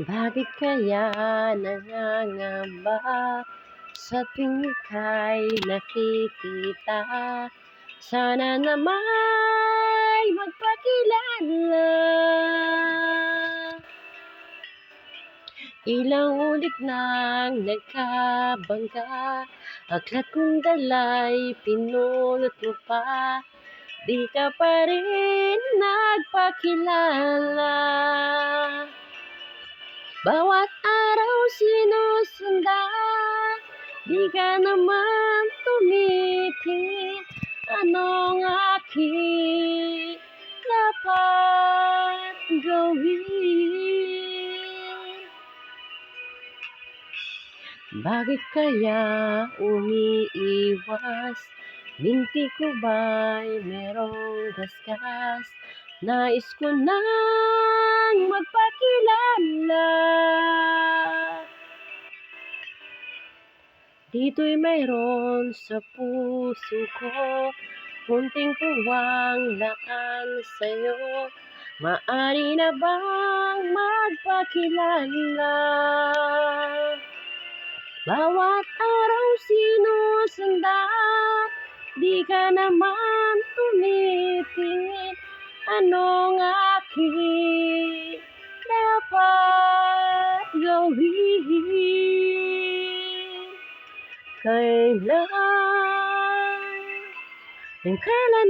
Bakit kaya nangangamba sa tuwing ika'y nakikita? Sana nama'y magpakilala. Ilang ulit nang nagkabangga, aklat kong dala'y pinulot mo pa, di ka pa rin nagpakilala. Bawat araw sinusundan, di ka naman tumitingin. Anong aking dapat gawin? Bakit kaya umiiwas? Binti ko ba'y merong gasgas? Nais ko nang magpakilala. Dito'y mayroon sa puso ko, munting puwang laan sa'yo. Maaari na bang magpakilala? Bawat araw sinusundan, di ka naman tumitingin. Anong aking dapat gawin? Kailan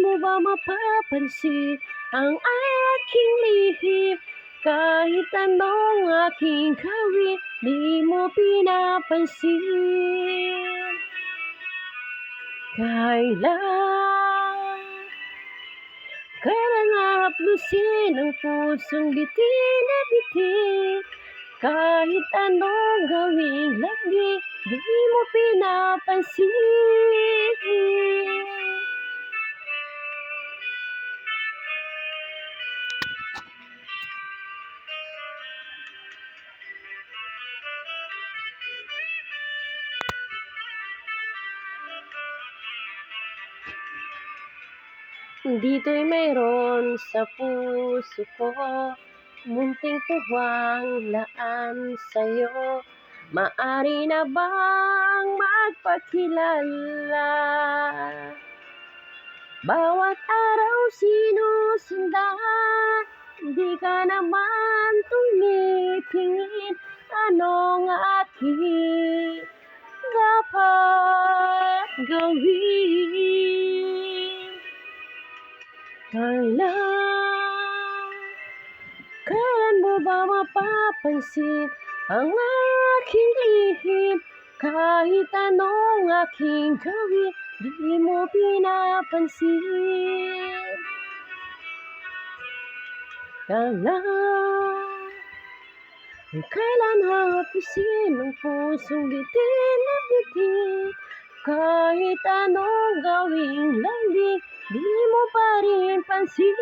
mo ba mapapansin ang aking lihim? Kahit anong aking gawin, di mo pinapansin. Kailan hahaplusin ang pusong bitin na bitin? Kahit anong gawing lagi, di mo pinapansin. Dito'y mayroon sa puso ko, munting puwang laan sa'yo. Maaari na bang magpakilala? Bawat araw sinusundan, di ka naman tumitingin. Anong aking dapat gawin? Kailan mo ba mapapansin ang aking lihim? Kahit anong aking gawin, di mo pinapansin. Kailan hahaplusin ang pusong bitin na bitin? Kahit anong gawing lambing, di mo pa rin pansin.